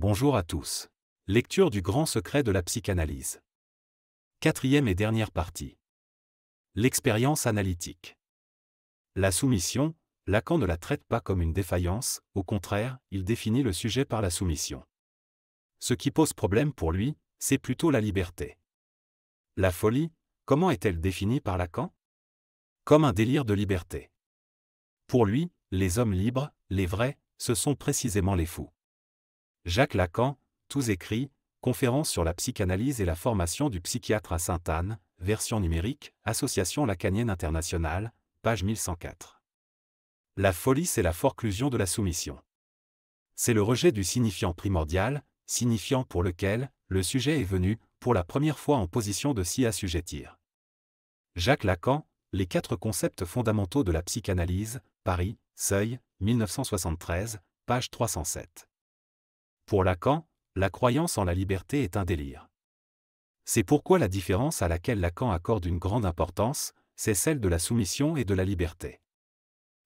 Bonjour à tous. Lecture du grand secret de la psychanalyse. Quatrième et dernière partie. L'expérience analytique. La soumission, Lacan ne la traite pas comme une défaillance, au contraire, il définit le sujet par la soumission. Ce qui pose problème pour lui, c'est plutôt la liberté. La folie, comment est-elle définie par Lacan? Comme un délire de liberté. Pour lui, les hommes libres, les vrais, ce sont précisément les fous. Jacques Lacan, Tous écrits, Conférence sur la psychanalyse et la formation du psychiatre à Sainte-Anne, version numérique, Association lacanienne internationale, page 1104. La folie, c'est la forclusion de la soumission. C'est le rejet du signifiant primordial, signifiant pour lequel le sujet est venu, pour la première fois en position de s'y assujettir. Jacques Lacan, Les 4 concepts fondamentaux de la psychanalyse, Paris, Seuil, 1973, page 307. Pour Lacan, la croyance en la liberté est un délire. C'est pourquoi la différence à laquelle Lacan accorde une grande importance, c'est celle de la soumission et de la liberté.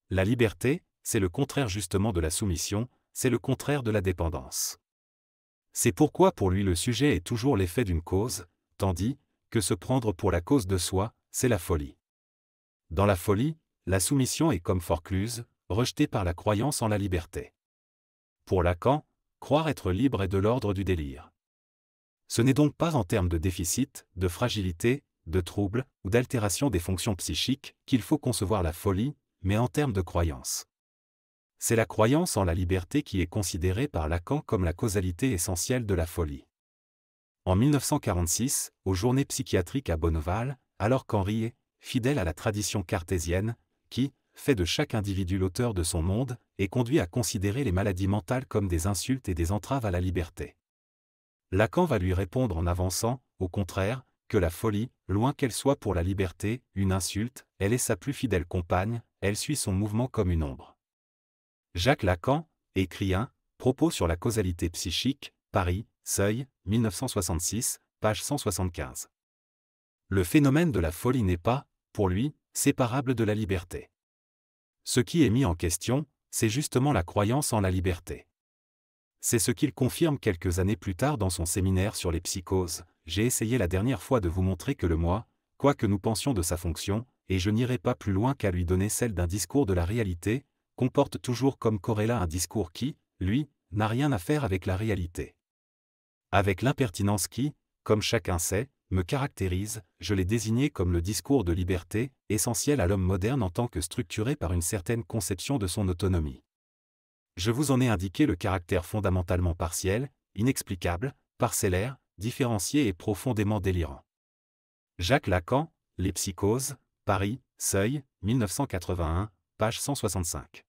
La liberté, c'est le contraire justement de la soumission, c'est le contraire de la dépendance. C'est pourquoi pour lui le sujet est toujours l'effet d'une cause, tandis que se prendre pour la cause de soi, c'est la folie. Dans la folie, la soumission est comme forcluse, rejetée par la croyance en la liberté. Pour Lacan, croire être libre est de l'ordre du délire. Ce n'est donc pas en termes de déficit, de fragilité, de trouble ou d'altération des fonctions psychiques qu'il faut concevoir la folie, mais en termes de croyance. C'est la croyance en la liberté qui est considérée par Lacan comme la causalité essentielle de la folie. En 1946, aux Journées psychiatriques à Bonneval, alors qu'Henri est, fidèle à la tradition cartésienne, qui fait de chaque individu l'auteur de son monde, et conduit à considérer les maladies mentales comme des insultes et des entraves à la liberté. Lacan va lui répondre en avançant, au contraire, que la folie, loin qu'elle soit pour la liberté, une insulte, elle est sa plus fidèle compagne, elle suit son mouvement comme une ombre. Jacques Lacan écrit un propos sur la causalité psychique, Paris, Seuil, 1966, page 175. Le phénomène de la folie n'est pas, pour lui, séparable de la liberté. Ce qui est mis en question, c'est justement la croyance en la liberté. C'est ce qu'il confirme quelques années plus tard dans son séminaire sur les psychoses. J'ai essayé la dernière fois de vous montrer que le moi, quoi que nous pensions de sa fonction, et je n'irai pas plus loin qu'à lui donner celle d'un discours de la réalité, comporte toujours comme corrélat un discours qui, lui, n'a rien à faire avec la réalité. Avec l'impertinence qui, comme chacun sait, me caractérise, je l'ai désigné comme le discours de liberté, essentiel à l'homme moderne en tant que structuré par une certaine conception de son autonomie. Je vous en ai indiqué le caractère fondamentalement partiel, inexplicable, parcellaire, différencié et profondément délirant. Jacques Lacan, Les psychoses, Paris, Seuil, 1981, page 165.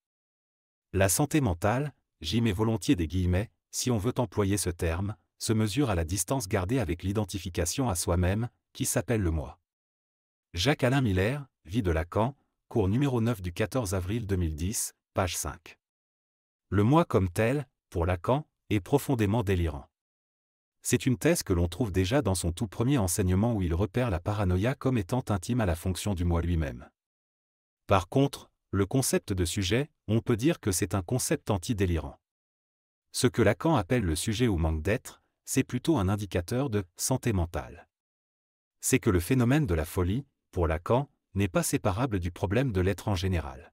La santé mentale, j'y mets volontiers des guillemets, si on veut employer ce terme, se mesure à la distance gardée avec l'identification à soi-même, qui s'appelle le moi. Jacques-Alain Miller, Vie de Lacan, cours numéro 9 du 14 avril 2010, page 5. Le moi comme tel, pour Lacan, est profondément délirant. C'est une thèse que l'on trouve déjà dans son tout premier enseignement où il repère la paranoïa comme étant intime à la fonction du moi lui-même. Par contre, le concept de sujet, on peut dire que c'est un concept anti-délirant. Ce que Lacan appelle le sujet ou manque d'être, c'est plutôt un indicateur de santé mentale. C'est que le phénomène de la folie, pour Lacan, n'est pas séparable du problème de l'être en général.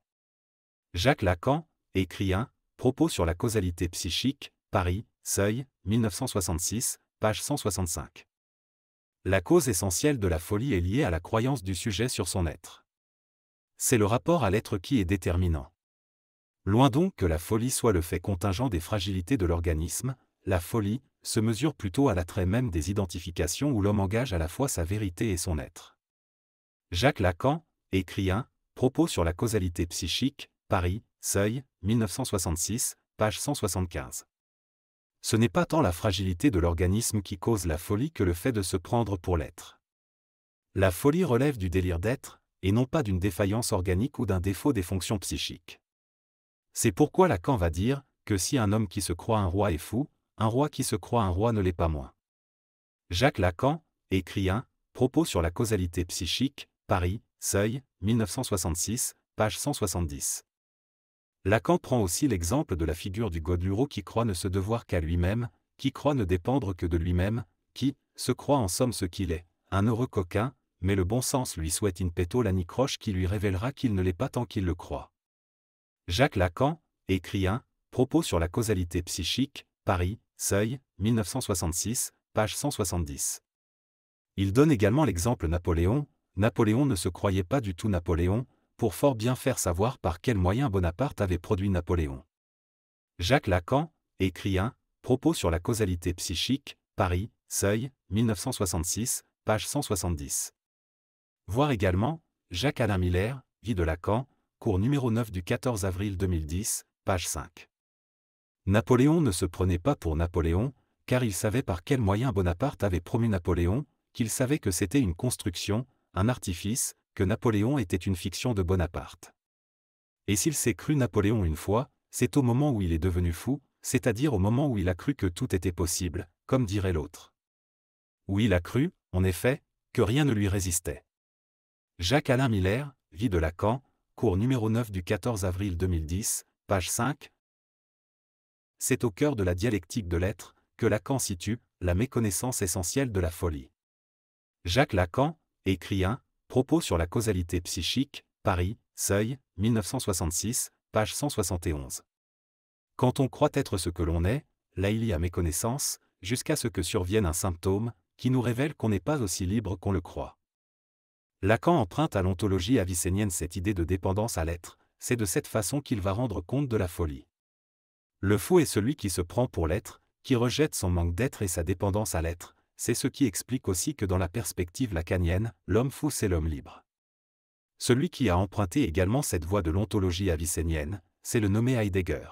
Jacques Lacan écrit un propos sur la causalité psychique, Paris, Seuil, 1966, page 165. La cause essentielle de la folie est liée à la croyance du sujet sur son être. C'est le rapport à l'être qui est déterminant. Loin donc que la folie soit le fait contingent des fragilités de l'organisme, la folie se mesure plutôt à l'attrait même des identifications où l'homme engage à la fois sa vérité et son être. Jacques Lacan écrit un propos sur la causalité psychique, Paris, Seuil, 1966, page 175. Ce n'est pas tant la fragilité de l'organisme qui cause la folie que le fait de se prendre pour l'être. La folie relève du délire d'être, et non pas d'une défaillance organique ou d'un défaut des fonctions psychiques. C'est pourquoi Lacan va dire que si un homme qui se croit un roi est fou, un roi qui se croit un roi ne l'est pas moins. Jacques Lacan écrit un propos sur la causalité psychique, Paris, Seuil, 1966, page 170. Lacan prend aussi l'exemple de la figure du Godelureau qui croit ne se devoir qu'à lui-même, qui croit ne dépendre que de lui-même, qui se croit en somme ce qu'il est, un heureux coquin, mais le bon sens lui souhaite in petto l'anicroche qui lui révélera qu'il ne l'est pas tant qu'il le croit. Jacques Lacan écrit un propos sur la causalité psychique, Paris, Seuil, 1966, page 170. Il donne également l'exemple Napoléon. Napoléon ne se croyait pas du tout Napoléon, pour fort bien faire savoir par quels moyens Bonaparte avait produit Napoléon. Jacques Lacan écrit un propos sur la causalité psychique, Paris, Seuil, 1966, page 170. Voir également Jacques-Alain Miller, Vie de Lacan, cours numéro 9 du 14 avril 2010, page 5. Napoléon ne se prenait pas pour Napoléon, car il savait par quels moyens Bonaparte avait promu Napoléon, qu'il savait que c'était une construction, un artifice, que Napoléon était une fiction de Bonaparte. Et s'il s'est cru Napoléon une fois, c'est au moment où il est devenu fou, c'est-à-dire au moment où il a cru que tout était possible, comme dirait l'autre. Où il a cru, en effet, que rien ne lui résistait. Jacques-Alain Miller, Vie de Lacan, cours numéro 9 du 14 avril 2010, page 5. C'est au cœur de la dialectique de l'être que Lacan situe la méconnaissance essentielle de la folie. Jacques Lacan écrit un propos sur la causalité psychique, Paris, Seuil, 1966, page 171. Quand on croit être ce que l'on est, là il y a méconnaissance, jusqu'à ce que survienne un symptôme qui nous révèle qu'on n'est pas aussi libre qu'on le croit. Lacan emprunte à l'ontologie avicénienne cette idée de dépendance à l'être, c'est de cette façon qu'il va rendre compte de la folie. Le fou est celui qui se prend pour l'être, qui rejette son manque d'être et sa dépendance à l'être, c'est ce qui explique aussi que dans la perspective lacanienne, l'homme fou c'est l'homme libre. Celui qui a emprunté également cette voie de l'ontologie avicénienne, c'est le nommé Heidegger.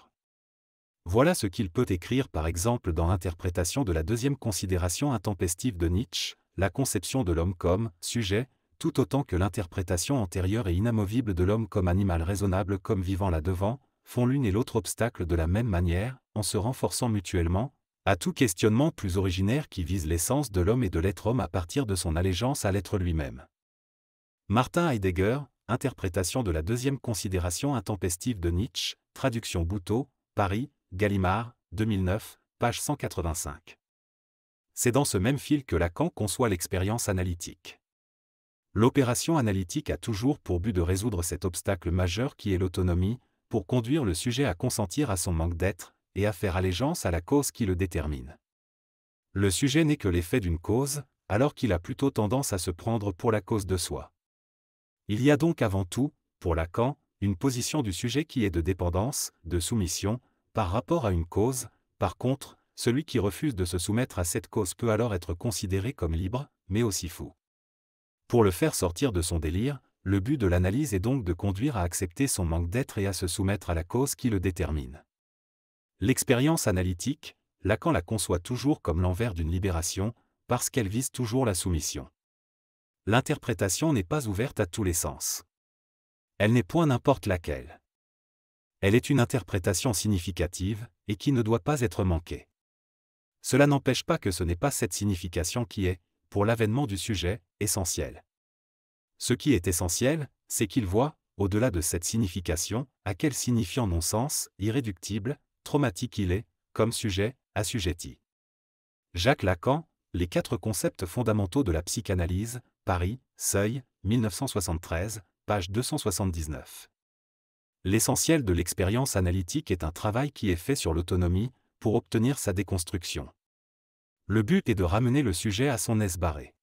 Voilà ce qu'il peut écrire par exemple dans l'interprétation de la deuxième considération intempestive de Nietzsche, la conception de l'homme comme sujet, tout autant que l'interprétation antérieure et inamovible de l'homme comme animal raisonnable comme vivant là-devant, font l'une et l'autre obstacle de la même manière, en se renforçant mutuellement, à tout questionnement plus originaire qui vise l'essence de l'homme et de l'être homme à partir de son allégeance à l'être lui-même. Martin Heidegger, interprétation de la deuxième considération intempestive de Nietzsche, traduction Bouteau, Paris, Gallimard, 2009, page 185. C'est dans ce même fil que Lacan conçoit l'expérience analytique. L'opération analytique a toujours pour but de résoudre cet obstacle majeur qui est l'autonomie, pour conduire le sujet à consentir à son manque d'être, et à faire allégeance à la cause qui le détermine. Le sujet n'est que l'effet d'une cause, alors qu'il a plutôt tendance à se prendre pour la cause de soi. Il y a donc avant tout, pour Lacan, une position du sujet qui est de dépendance, de soumission, par rapport à une cause. Par contre, celui qui refuse de se soumettre à cette cause peut alors être considéré comme libre, mais aussi fou. Pour le faire sortir de son délire, le but de l'analyse est donc de conduire à accepter son manque d'être et à se soumettre à la cause qui le détermine. L'expérience analytique, Lacan la conçoit toujours comme l'envers d'une libération, parce qu'elle vise toujours la soumission. L'interprétation n'est pas ouverte à tous les sens. Elle n'est point n'importe laquelle. Elle est une interprétation significative, et qui ne doit pas être manquée. Cela n'empêche pas que ce n'est pas cette signification qui est, pour l'avènement du sujet, essentielle. Ce qui est essentiel, c'est qu'il voit, au-delà de cette signification, à quel signifiant non-sens, irréductible, traumatique il est, comme sujet, assujetti. Jacques Lacan, Les 4 concepts fondamentaux de la psychanalyse, Paris, Seuil, 1973, page 279. L'essentiel de l'expérience analytique est un travail qui est fait sur l'autonomie, pour obtenir sa déconstruction. Le but est de ramener le sujet à son esse barré.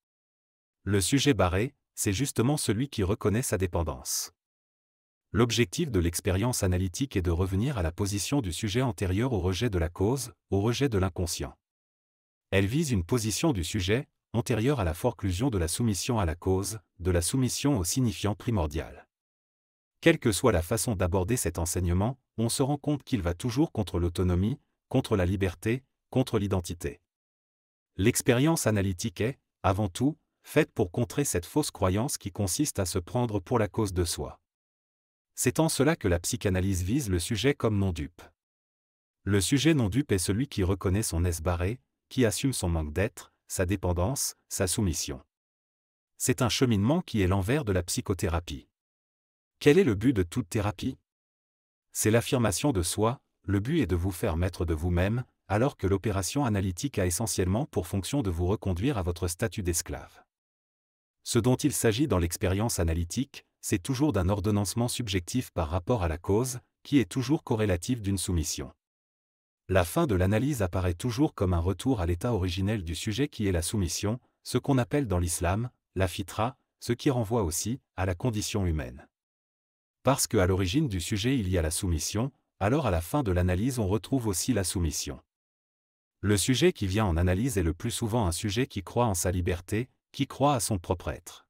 Le sujet barré, c'est justement celui qui reconnaît sa dépendance. L'objectif de l'expérience analytique est de revenir à la position du sujet antérieure au rejet de la cause, au rejet de l'inconscient. Elle vise une position du sujet, antérieure à la forclusion de la soumission à la cause, de la soumission au signifiant primordial. Quelle que soit la façon d'aborder cet enseignement, on se rend compte qu'il va toujours contre l'autonomie, contre la liberté, contre l'identité. L'expérience analytique est, avant tout, faite pour contrer cette fausse croyance qui consiste à se prendre pour la cause de soi. C'est en cela que la psychanalyse vise le sujet comme non-dupe. Le sujet non-dupe est celui qui reconnaît son esse barré, qui assume son manque d'être, sa dépendance, sa soumission. C'est un cheminement qui est l'envers de la psychothérapie. Quel est le but de toute thérapie? C'est l'affirmation de soi, le but est de vous faire maître de vous-même, alors que l'opération analytique a essentiellement pour fonction de vous reconduire à votre statut d'esclave. Ce dont il s'agit dans l'expérience analytique, c'est toujours d'un ordonnancement subjectif par rapport à la cause, qui est toujours corrélatif d'une soumission. La fin de l'analyse apparaît toujours comme un retour à l'état originel du sujet qui est la soumission, ce qu'on appelle dans l'islam, la fitra, ce qui renvoie aussi à la condition humaine. Parce qu'à l'origine du sujet il y a la soumission, alors à la fin de l'analyse on retrouve aussi la soumission. Le sujet qui vient en analyse est le plus souvent un sujet qui croit en sa liberté, qui croit à son propre être.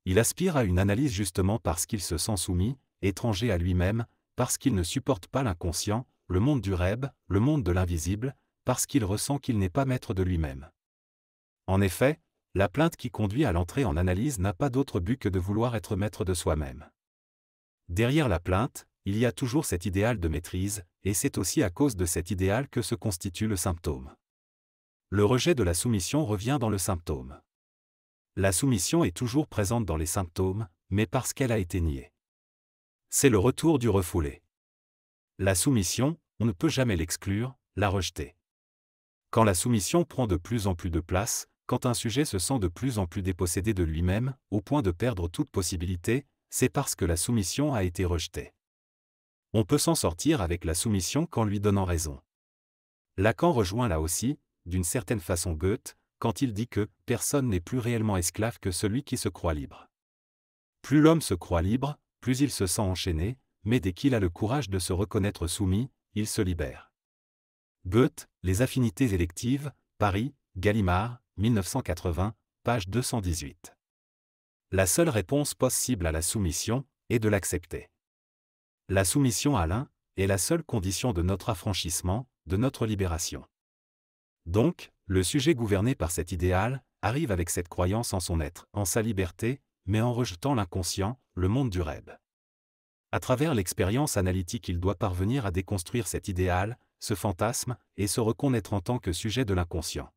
Il aspire à une analyse justement parce qu'il se sent soumis, étranger à lui-même, parce qu'il ne supporte pas l'inconscient, le monde du rêve, le monde de l'invisible, parce qu'il ressent qu'il n'est pas maître de lui-même. En effet, la plainte qui conduit à l'entrée en analyse n'a pas d'autre but que de vouloir être maître de soi-même. Derrière la plainte, il y a toujours cet idéal de maîtrise, et c'est aussi à cause de cet idéal que se constitue le symptôme. Le rejet de la soumission revient dans le symptôme. La soumission est toujours présente dans les symptômes, mais parce qu'elle a été niée. C'est le retour du refoulé. La soumission, on ne peut jamais l'exclure, la rejeter. Quand la soumission prend de plus en plus de place, quand un sujet se sent de plus en plus dépossédé de lui-même, au point de perdre toute possibilité, c'est parce que la soumission a été rejetée. On peut s'en sortir avec la soumission qu'en lui donnant raison. Lacan rejoint là aussi, d'une certaine façon Goethe, quand il dit que « personne n'est plus réellement esclave que celui qui se croit libre ». Plus l'homme se croit libre, plus il se sent enchaîné, mais dès qu'il a le courage de se reconnaître soumis, il se libère. Goethe, Les affinités électives, Paris, Gallimard, 1980, page 218. La seule réponse possible à la soumission est de l'accepter. La soumission à l'un est la seule condition de notre affranchissement, de notre libération. Donc, le sujet gouverné par cet idéal arrive avec cette croyance en son être, en sa liberté, mais en rejetant l'inconscient, le monde du rêve. À travers l'expérience analytique, il doit parvenir à déconstruire cet idéal, ce fantasme, et se reconnaître en tant que sujet de l'inconscient.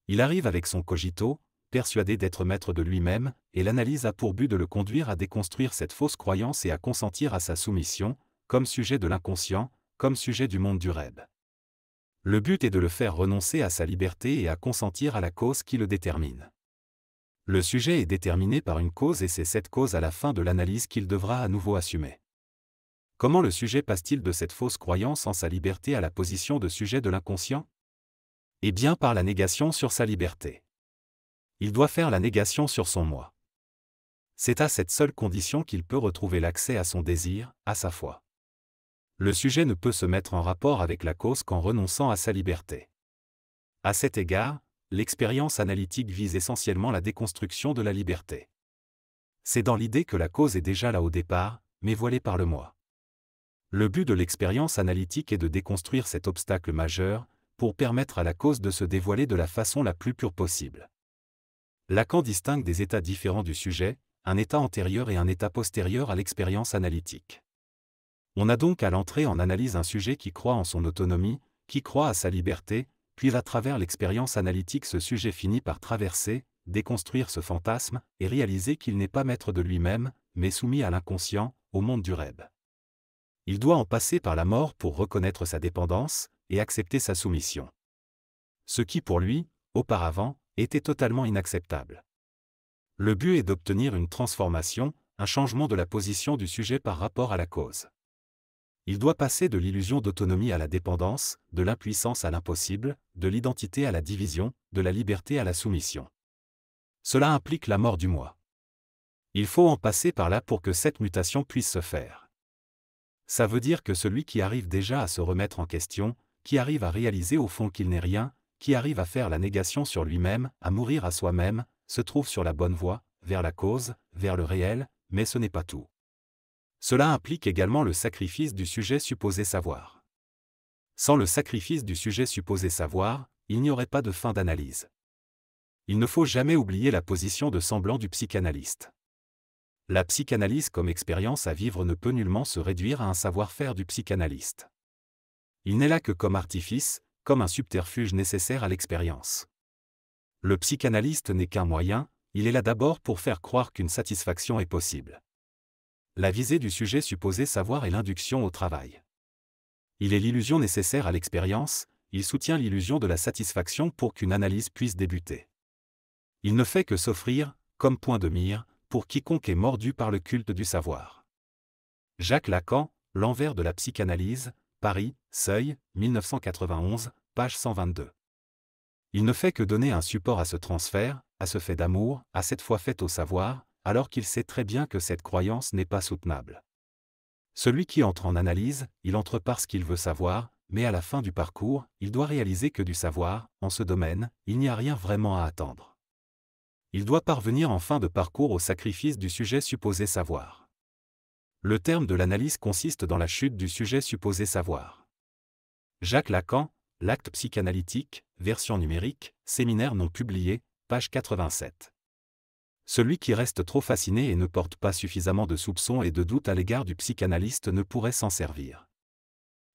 Il arrive avec son cogito, persuadé d'être maître de lui-même, et l'analyse a pour but de le conduire à déconstruire cette fausse croyance et à consentir à sa soumission, comme sujet de l'inconscient, comme sujet du monde du rêve. Le but est de le faire renoncer à sa liberté et à consentir à la cause qui le détermine. Le sujet est déterminé par une cause et c'est cette cause à la fin de l'analyse qu'il devra à nouveau assumer. Comment le sujet passe-t-il de cette fausse croyance en sa liberté à la position de sujet de l'inconscient? Eh bien par la négation sur sa liberté. Il doit faire la négation sur son moi. C'est à cette seule condition qu'il peut retrouver l'accès à son désir, à sa foi. Le sujet ne peut se mettre en rapport avec la cause qu'en renonçant à sa liberté. À cet égard, l'expérience analytique vise essentiellement la déconstruction de la liberté. C'est dans l'idée que la cause est déjà là au départ, mais voilée par le moi. Le but de l'expérience analytique est de déconstruire cet obstacle majeur, pour permettre à la cause de se dévoiler de la façon la plus pure possible. Lacan distingue des états différents du sujet, un état antérieur et un état postérieur à l'expérience analytique. On a donc à l'entrée en analyse un sujet qui croit en son autonomie, qui croit à sa liberté, puis à travers l'expérience analytique ce sujet finit par traverser, déconstruire ce fantasme, et réaliser qu'il n'est pas maître de lui-même, mais soumis à l'inconscient, au monde du rêve. Il doit en passer par la mort pour reconnaître sa dépendance, et accepter sa soumission. Ce qui pour lui, auparavant, était totalement inacceptable. Le but est d'obtenir une transformation, un changement de la position du sujet par rapport à la cause. Il doit passer de l'illusion d'autonomie à la dépendance, de l'impuissance à l'impossible, de l'identité à la division, de la liberté à la soumission. Cela implique la mort du moi. Il faut en passer par là pour que cette mutation puisse se faire. Ça veut dire que celui qui arrive déjà à se remettre en question, qui arrive à réaliser au fond qu'il n'est rien, qui arrive à faire la négation sur lui-même, à mourir à soi-même, se trouve sur la bonne voie, vers la cause, vers le réel, mais ce n'est pas tout. Cela implique également le sacrifice du sujet supposé savoir. Sans le sacrifice du sujet supposé savoir, il n'y aurait pas de fin d'analyse. Il ne faut jamais oublier la position de semblant du psychanalyste. La psychanalyse comme expérience à vivre ne peut nullement se réduire à un savoir-faire du psychanalyste. Il n'est là que comme artifice, comme un subterfuge nécessaire à l'expérience. Le psychanalyste n'est qu'un moyen, il est là d'abord pour faire croire qu'une satisfaction est possible. La visée du sujet supposé savoir est l'induction au travail. Il est l'illusion nécessaire à l'expérience, il soutient l'illusion de la satisfaction pour qu'une analyse puisse débuter. Il ne fait que s'offrir, comme point de mire, pour quiconque est mordu par le culte du savoir. Jacques Lacan, L'envers de la psychanalyse, Paris, Seuil, 1991, page 122. Il ne fait que donner un support à ce transfert, à ce fait d'amour, à cette foi faite au savoir, alors qu'il sait très bien que cette croyance n'est pas soutenable. Celui qui entre en analyse, il entre parce qu'il veut savoir, mais à la fin du parcours, il doit réaliser que du savoir, en ce domaine, il n'y a rien vraiment à attendre. Il doit parvenir en fin de parcours au sacrifice du sujet supposé savoir. Le terme de l'analyse consiste dans la chute du sujet supposé savoir. Jacques Lacan, L'acte psychanalytique, version numérique, séminaire non publié, page 87. Celui qui reste trop fasciné et ne porte pas suffisamment de soupçons et de doutes à l'égard du psychanalyste ne pourrait s'en servir.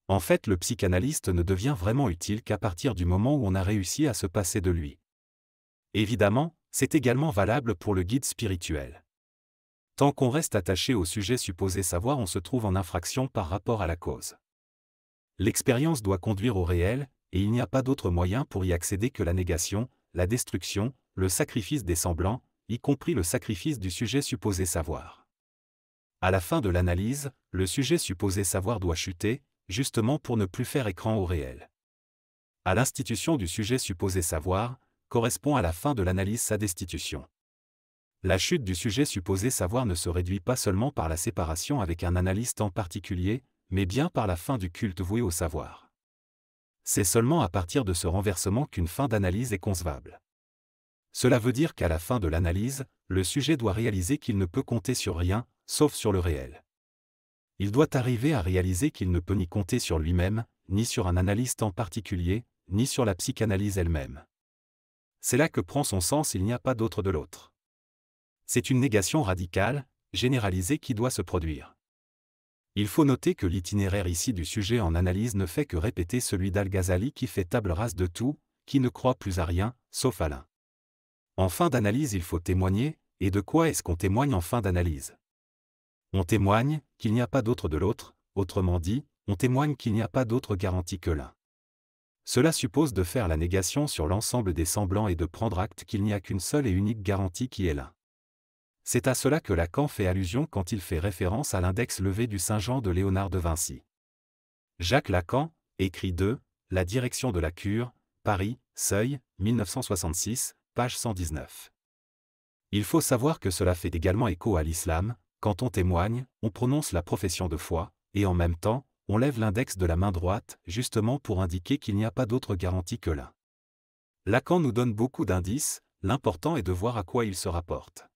En fait, le psychanalyste ne devient vraiment utile qu'à partir du moment où on a réussi à se passer de lui. Évidemment, c'est également valable pour le guide spirituel. Tant qu'on reste attaché au sujet supposé savoir, on se trouve en infraction par rapport à la cause. L'expérience doit conduire au réel, et il n'y a pas d'autre moyen pour y accéder que la négation, la destruction, le sacrifice des semblants, y compris le sacrifice du sujet supposé savoir. À la fin de l'analyse, le sujet supposé savoir doit chuter, justement pour ne plus faire écran au réel. À l'institution du sujet supposé savoir, correspond à la fin de l'analyse sa destitution. La chute du sujet supposé savoir ne se réduit pas seulement par la séparation avec un analyste en particulier, mais bien par la fin du culte voué au savoir. C'est seulement à partir de ce renversement qu'une fin d'analyse est concevable. Cela veut dire qu'à la fin de l'analyse, le sujet doit réaliser qu'il ne peut compter sur rien, sauf sur le réel. Il doit arriver à réaliser qu'il ne peut ni compter sur lui-même, ni sur un analyste en particulier, ni sur la psychanalyse elle-même. C'est là que prend son sens il n'y a pas d'autre de l'autre. C'est une négation radicale, généralisée qui doit se produire. Il faut noter que l'itinéraire ici du sujet en analyse ne fait que répéter celui d'Al-Ghazali qui fait table rase de tout, qui ne croit plus à rien, sauf à l'un. En fin d'analyse il faut témoigner, et de quoi est-ce qu'on témoigne en fin d'analyse? On témoigne qu'il n'y a pas d'autre de l'autre, autrement dit, on témoigne qu'il n'y a pas d'autre garantie que l'un. Cela suppose de faire la négation sur l'ensemble des semblants et de prendre acte qu'il n'y a qu'une seule et unique garantie qui est l'un. C'est à cela que Lacan fait allusion quand il fait référence à l'index levé du Saint-Jean de Léonard de Vinci. Jacques Lacan, écrit de La direction de la cure, Paris, Seuil, 1966, page 119. Il faut savoir que cela fait également écho à l'islam, quand on témoigne, on prononce la profession de foi, et en même temps, on lève l'index de la main droite, justement pour indiquer qu'il n'y a pas d'autre garantie que l'un. Lacan nous donne beaucoup d'indices, l'important est de voir à quoi il se rapporte.